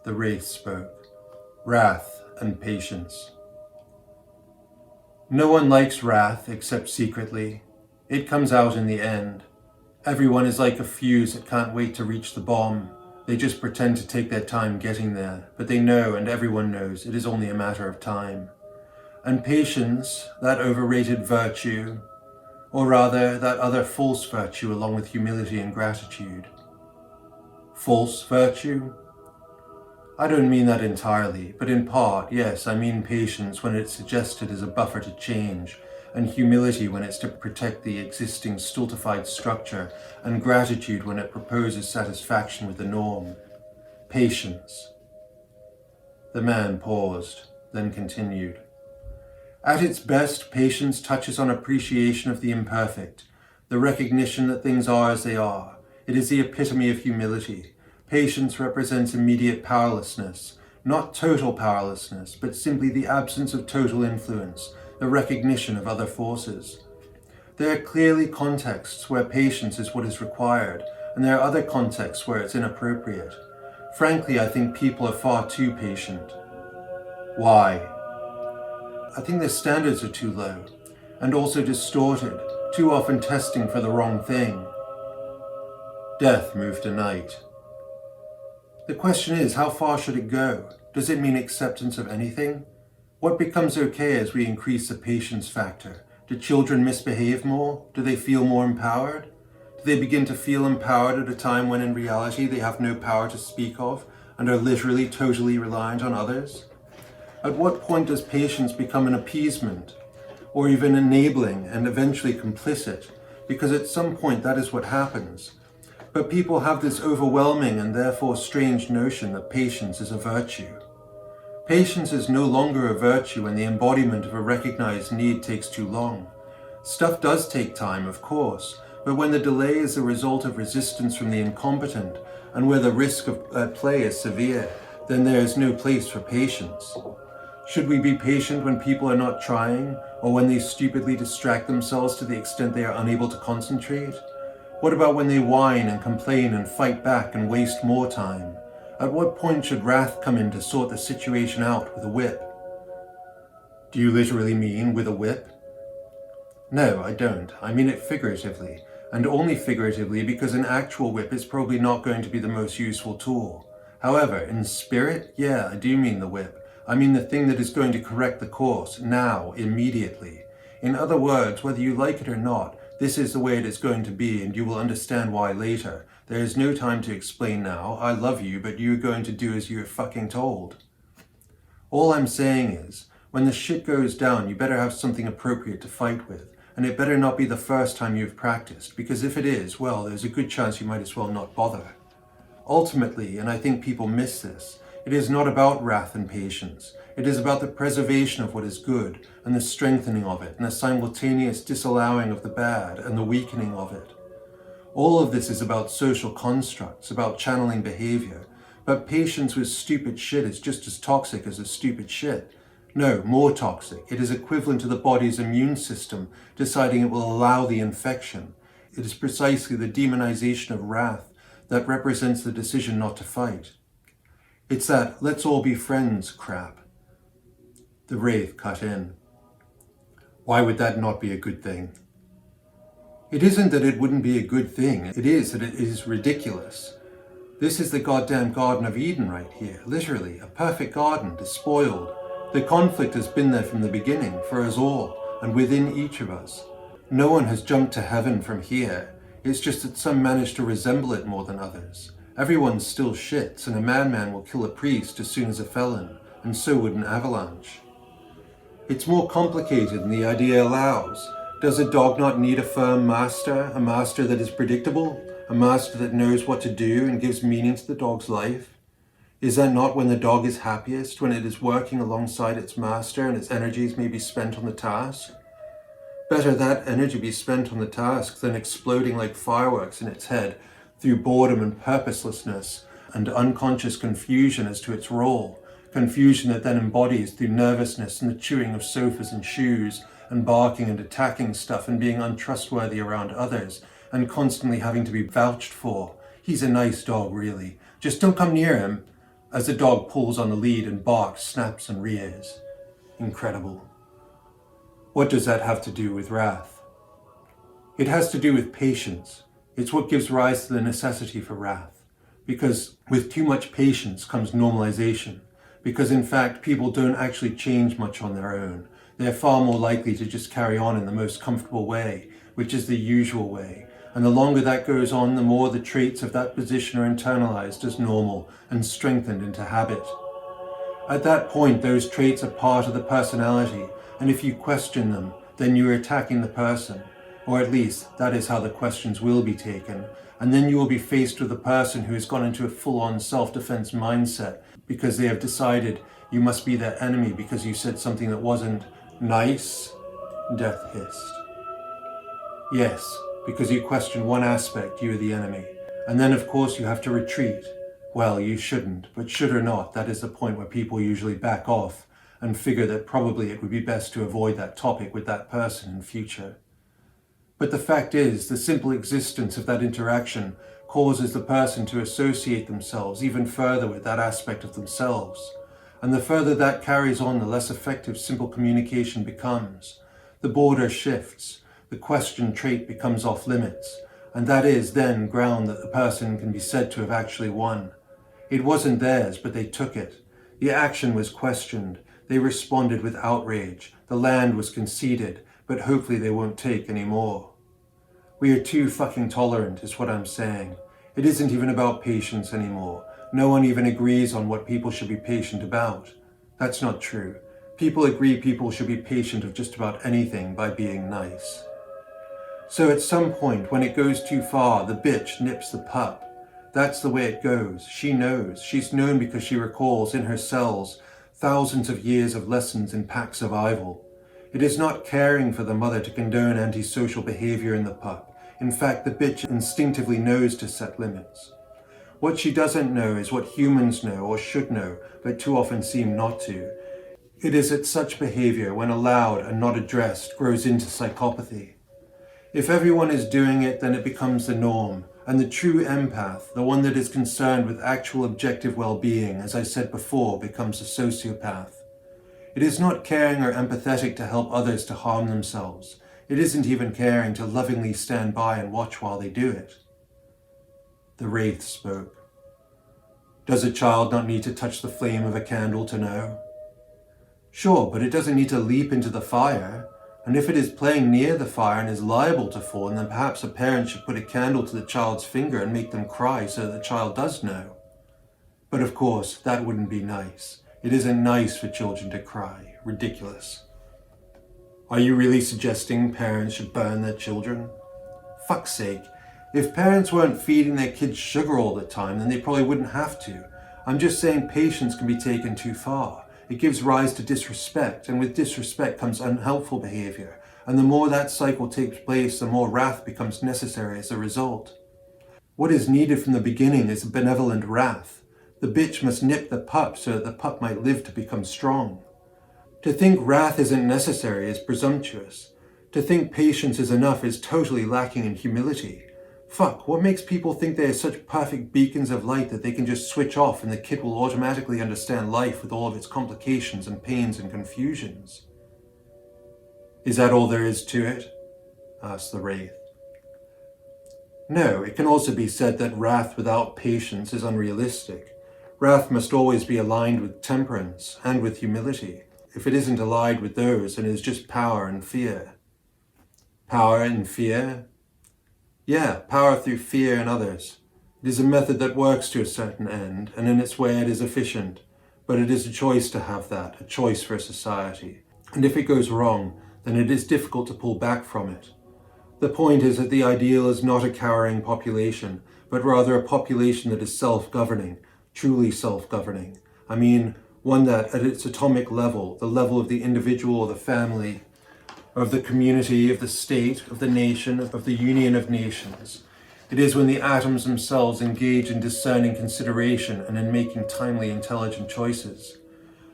The Wraith spoke. Wrath and patience. No one likes wrath except secretly. It comes out in the end. Everyone is like a fuse that can't wait to reach the bomb. They just pretend to take their time getting there, but they know, and everyone knows, it is only a matter of time. And patience, that overrated virtue, or rather, that other false virtue along with humility and gratitude. False virtue? I don't mean that entirely, but in part, yes, I mean patience when it's suggested as a buffer to change, and humility when it's to protect the existing stultified structure, and gratitude when it proposes satisfaction with the norm. Patience. The man paused, then continued. At its best, patience touches on appreciation of the imperfect, the recognition that things are as they are. It is the epitome of humility. Patience represents immediate powerlessness, not total powerlessness, but simply the absence of total influence, the recognition of other forces. There are clearly contexts where patience is what is required, and there are other contexts where it's inappropriate. Frankly, I think people are far too patient. Why? I think their standards are too low, and also distorted, too often testing for the wrong thing. Death moved to night. The question is, how far should it go? Does it mean acceptance of anything? What becomes okay as we increase the patience factor? Do children misbehave more? Do they feel more empowered? Do they begin to feel empowered at a time when in reality they have no power to speak of and are literally totally reliant on others? At what point does patience become an appeasement, or even enabling and eventually complicit? Because at some point that is what happens. But people have this overwhelming and therefore strange notion that patience is a virtue. Patience is no longer a virtue when the embodiment of a recognized need takes too long. Stuff does take time, of course, but when the delay is the result of resistance from the incompetent and where the risk at play is severe, then there is no place for patience. Should we be patient when people are not trying, or when they stupidly distract themselves to the extent they are unable to concentrate? What about when they whine and complain and fight back and waste more time? At what point should wrath come in to sort the situation out with a whip? Do you literally mean with a whip? No, I don't. I mean it figuratively, and only figuratively because an actual whip is probably not going to be the most useful tool. However, in spirit, yeah, I do mean the whip. I mean the thing that is going to correct the course, now, immediately. In other words, whether you like it or not, this is the way it is going to be, and you will understand why later. There is no time to explain now. I love you, but you're going to do as you're fucking told. All I'm saying is, when the shit goes down, you better have something appropriate to fight with, and it better not be the first time you've practiced, because if it is, well, there's a good chance you might as well not bother. Ultimately, and I think people miss this, it is not about wrath and patience. It is about the preservation of what is good and the strengthening of it and the simultaneous disallowing of the bad and the weakening of it. All of this is about social constructs, about channeling behavior. But patience with stupid shit is just as toxic as a stupid shit. No, more toxic. It is equivalent to the body's immune system deciding it will allow the infection. It is precisely the demonization of wrath that represents the decision not to fight. It's that let's all be friends crap. The Wraith cut in. Why would that not be a good thing? It isn't that it wouldn't be a good thing. It is that it is ridiculous. This is the goddamn Garden of Eden right here. Literally, a perfect garden, despoiled. The conflict has been there from the beginning, for us all, and within each of us. No one has jumped to heaven from here. It's just that some manage to resemble it more than others. Everyone's still shits, and a madman will kill a priest as soon as a felon, and so would an avalanche. It's more complicated than the idea allows. Does a dog not need a firm master, a master that is predictable, a master that knows what to do and gives meaning to the dog's life? Is that not when the dog is happiest, when it is working alongside its master and its energies may be spent on the task? Better that energy be spent on the task than exploding like fireworks in its head through boredom and purposelessness and unconscious confusion as to its role, confusion that then embodies through nervousness and the chewing of sofas and shoes and barking and attacking stuff and being untrustworthy around others and constantly having to be vouched for. He's a nice dog, really. Just don't come near him. as the dog pulls on the lead and barks, snaps and rears. Incredible. What does that have to do with wrath? It has to do with patience. It's what gives rise to the necessity for wrath. Because with too much patience comes normalization. Because in fact, people don't actually change much on their own. They're far more likely to just carry on in the most comfortable way, which is the usual way. And the longer that goes on, the more the traits of that position are internalized as normal and strengthened into habit. At that point, those traits are part of the personality, and if you question them, then you are attacking the person. Or at least, that is how the questions will be taken. And then you will be faced with a person who has gone into a full-on self-defense mindset because they have decided you must be their enemy because you said something that wasn't nice. Death hissed. Yes, because you question one aspect, you are the enemy. And then of course you have to retreat. Well, you shouldn't, but should or not, that is the point where people usually back off and figure that probably it would be best to avoid that topic with that person in future. But the fact is, the simple existence of that interaction causes the person to associate themselves even further with that aspect of themselves. And the further that carries on, the less effective simple communication becomes. The border shifts, the question trait becomes off limits, and that is then ground that the person can be said to have actually won. It wasn't theirs, but they took it. The action was questioned. They responded with outrage. The land was conceded, but hopefully they won't take any more. We are too fucking tolerant, is what I'm saying. It isn't even about patience anymore. No one even agrees on what people should be patient about. That's not true. People agree people should be patient of just about anything by being nice. So at some point, when it goes too far, the bitch nips the pup. That's the way it goes. She knows. She's known because she recalls in her cells thousands of years of lessons in pack survival. It is not caring for the mother to condone antisocial behavior in the pup. In fact, the bitch instinctively knows to set limits. What she doesn't know is what humans know or should know, but too often seem not to. It is that such behavior, when allowed and not addressed, grows into psychopathy. If everyone is doing it, then it becomes the norm, and the true empath, the one that is concerned with actual objective well-being, as I said before, becomes a sociopath. It is not caring or empathetic to help others to harm themselves. It isn't even caring to lovingly stand by and watch while they do it. The Wraith spoke. Does a child not need to touch the flame of a candle to know? Sure, but it doesn't need to leap into the fire. And if it is playing near the fire and is liable to fall, then perhaps a parent should put a candle to the child's finger and make them cry so that the child does know. But of course, that wouldn't be nice. It isn't nice for children to cry. Ridiculous. Are you really suggesting parents should burn their children? Fuck's sake. If parents weren't feeding their kids sugar all the time, then they probably wouldn't have to. I'm just saying patience can be taken too far. It gives rise to disrespect, and with disrespect comes unhelpful behavior. And the more that cycle takes place, the more wrath becomes necessary as a result. What is needed from the beginning is a benevolent wrath. The bitch must nip the pup so that the pup might live to become strong. To think wrath isn't necessary is presumptuous. To think patience is enough is totally lacking in humility. Fuck, what makes people think they are such perfect beacons of light that they can just switch off and the kid will automatically understand life with all of its complications and pains and confusions? Is that all there is to it? Asked the Wraith. No, it can also be said that wrath without patience is unrealistic. Wrath must always be aligned with temperance and with humility. If it isn't aligned with those, then it is just power and fear. Power and fear? Yeah, power through fear in others. It is a method that works to a certain end, and in its way it is efficient. But it is a choice to have that, a choice for a society. And if it goes wrong, then it is difficult to pull back from it. The point is that the ideal is not a cowering population, but rather a population that is self-governing, truly self-governing. I mean, one that at its atomic level, the level of the individual or the family, of the community, of the state, of the nation, of the union of nations. It is when the atoms themselves engage in discerning consideration and in making timely, intelligent choices.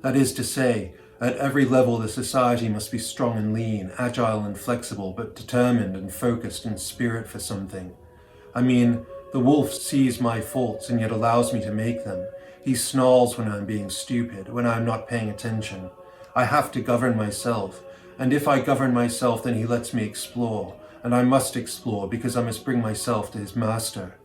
That is to say, at every level the society must be strong and lean, agile and flexible, but determined and focused in spirit for something. I mean, the wolf sees my faults and yet allows me to make them. He snarls when I'm being stupid, when I'm not paying attention. I have to govern myself, and if I govern myself, then he lets me explore, and I must explore because I must bring myself to his master.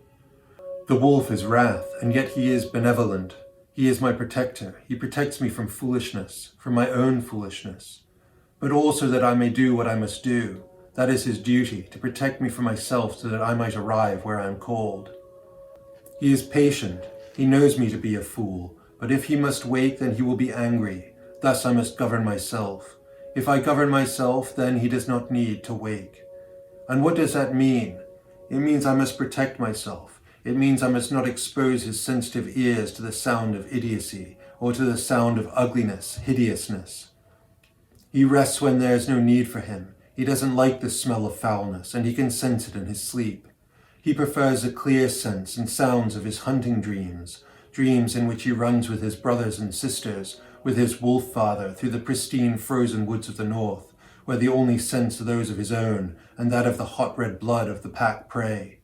The wolf is wrath, and yet he is benevolent. He is my protector. He protects me from foolishness, from my own foolishness, but also that I may do what I must do. That is his duty, to protect me from myself so that I might arrive where I am called. He is patient. He knows me to be a fool, but if he must wake, then he will be angry. Thus I must govern myself. If I govern myself, then he does not need to wake. And what does that mean? It means I must protect myself. It means I must not expose his sensitive ears to the sound of idiocy, or to the sound of ugliness, hideousness. He rests when there is no need for him. He doesn't like the smell of foulness, and he can sense it in his sleep. He prefers the clear sense and sounds of his hunting dreams, dreams in which he runs with his brothers and sisters, with his wolf father, through the pristine frozen woods of the north, where the only scents are those of his own, and that of the hot red blood of the pack prey.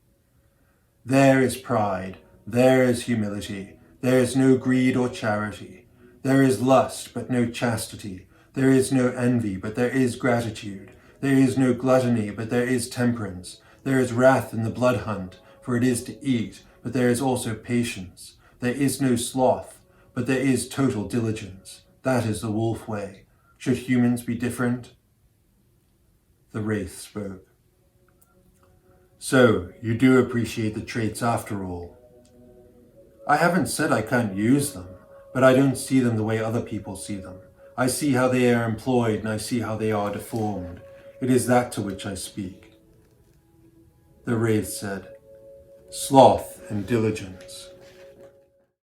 There is pride, there is humility, there is no greed or charity. There is lust, but no chastity. There is no envy, but there is gratitude. There is no gluttony, but there is temperance. There is wrath in the blood hunt, for it is to eat, but there is also patience. There is no sloth, but there is total diligence. That is the wolf way. Should humans be different? The Wraith spoke. So, you do appreciate the traits after all. I haven't said I can't use them, but I don't see them the way other people see them. I see how they are employed, and I see how they are deformed. It is that to which I speak. The Wraith said, sloth and diligence.